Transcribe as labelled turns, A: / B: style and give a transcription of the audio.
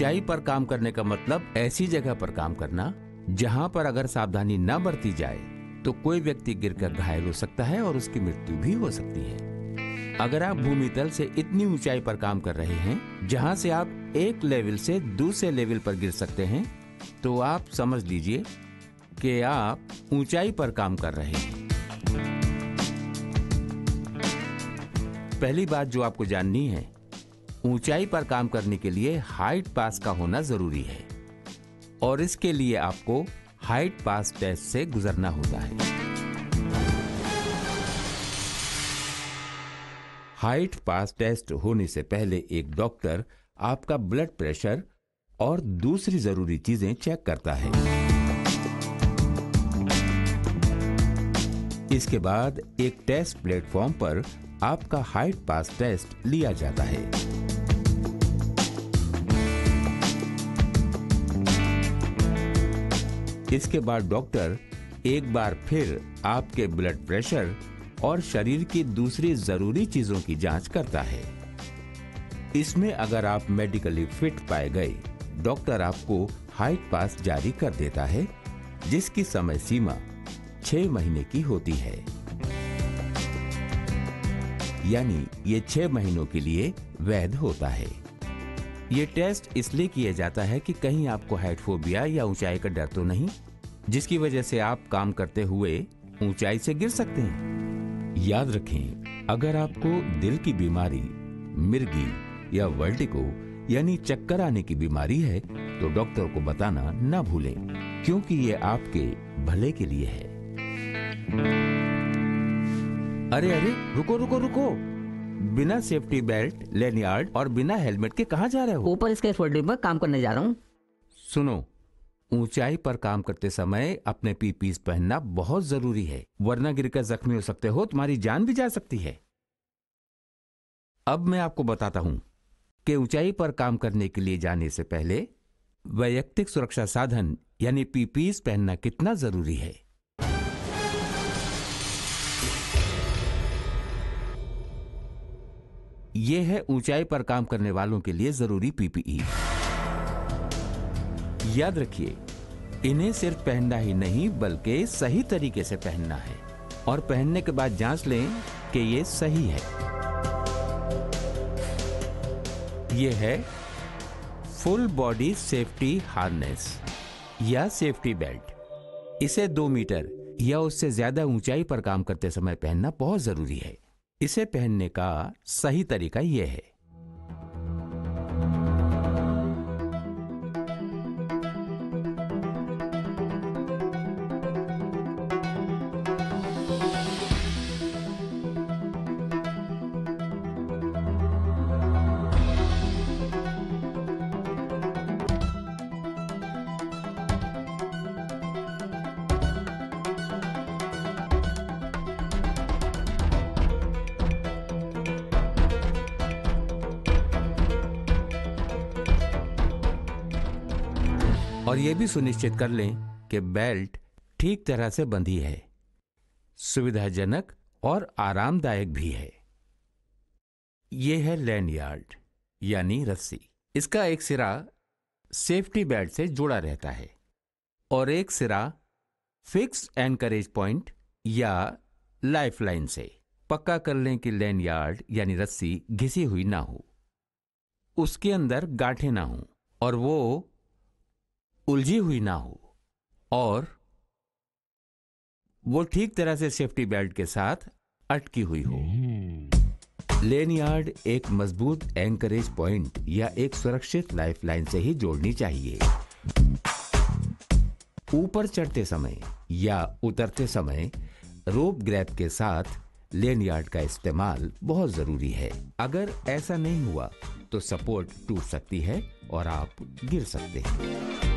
A: ऊंचाई पर काम करने का मतलब ऐसी जगह पर काम करना जहां पर अगर सावधानी न बरती जाए तो कोई व्यक्ति गिरकर घायल हो सकता है और उसकी मृत्यु भी हो सकती है। अगर आप भूमि तल से इतनी ऊंचाई पर काम कर रहे हैं जहां से आप एक लेवल से दूसरे लेवल पर गिर सकते हैं, तो आप समझ लीजिए कि आप ऊंचाई पर काम कर रहे हैं। पहली बात जो आपको जाननी है, ऊंचाई पर काम करने के लिए हाइट पास का होना जरूरी है और इसके लिए आपको हाइट पास टेस्ट से गुजरना होता है। हाइट पास टेस्ट होने से पहले एक डॉक्टर आपका ब्लड प्रेशर और दूसरी जरूरी चीजें चेक करता है। इसके बाद एक टेस्ट प्लेटफॉर्म पर आपका हाइट पास टेस्ट लिया जाता है। इसके बाद डॉक्टर एक बार फिर आपके ब्लड प्रेशर और शरीर की दूसरी जरूरी चीजों की जांच करता है। इसमें अगर आप मेडिकली फिट पाए गए, डॉक्टर आपको हाइट पास जारी कर देता है, जिसकी समय सीमा 6 महीने की होती है। यानी ये 6 महीनों के लिए वैध होता है। ये टेस्ट इसलिए किया जाता है कि कहीं आपको हाइट फोबिया या ऊंचाई का डर तो नहीं, जिसकी वजह से आप काम करते हुए ऊंचाई से गिर सकते हैं। याद रखें, अगर आपको दिल की बीमारी, मिर्गी या वर्टिगो यानी चक्कर आने की बीमारी है तो डॉक्टर को बताना ना भूलें, क्योंकि ये आपके भले के लिए है। अरे अरे, रुको रुको रुको, बिना सेफ्टी बेल्ट, लैनियार्ड और बिना हेलमेट के कहाँ जा रहे हो?
B: ऊपर इसके फोल्डिंग पर काम करने जा रहा हूँ।
A: सुनो, ऊंचाई पर काम करते समय अपने पीपीस पहनना बहुत जरूरी है, वरना गिरकर जख्मी हो सकते हो, तुम्हारी जान भी जा सकती है। अब मैं आपको बताता हूं कि ऊंचाई पर काम करने के लिए जाने से पहले वैयक्तिक सुरक्षा साधन यानी पीपीस पहनना कितना जरूरी है। यह है ऊंचाई पर काम करने वालों के लिए जरूरी पीपीई। याद रखिए, इन्हें सिर्फ पहनना ही नहीं बल्कि सही तरीके से पहनना है और पहनने के बाद जांच लें कि ये सही है। यह है फुल बॉडी सेफ्टी हार्नेस या सेफ्टी बेल्ट। इसे 2 मीटर या उससे ज्यादा ऊंचाई पर काम करते समय पहनना बहुत जरूरी है। इसे पहनने का सही तरीका यह है। और यह भी सुनिश्चित कर लें कि बेल्ट ठीक तरह से बंधी है, सुविधाजनक और आरामदायक भी है। यह है लैनियार्ड यानी रस्सी। इसका एक सिरा सेफ्टी बेल्ट से जुड़ा रहता है और एक सिरा फिक्स एंकरेज पॉइंट या लाइफलाइन से। पक्का कर लें कि लैनियार्ड यानी रस्सी घिसी हुई ना हो, उसके अंदर गांठें ना हो और वो उलझी हुई ना हो और वो ठीक तरह से सेफ्टी बेल्ट के साथ अटकी हुई हो। लैनियार्ड एक मजबूत एंकरेज पॉइंट या एक सुरक्षित लाइफलाइन से ही जोड़नी चाहिए। ऊपर चढ़ते समय या उतरते समय रोप ग्रैब के साथ लैनियार्ड का इस्तेमाल बहुत जरूरी है। अगर ऐसा नहीं हुआ तो सपोर्ट टूट सकती है और आप गिर सकते हैं।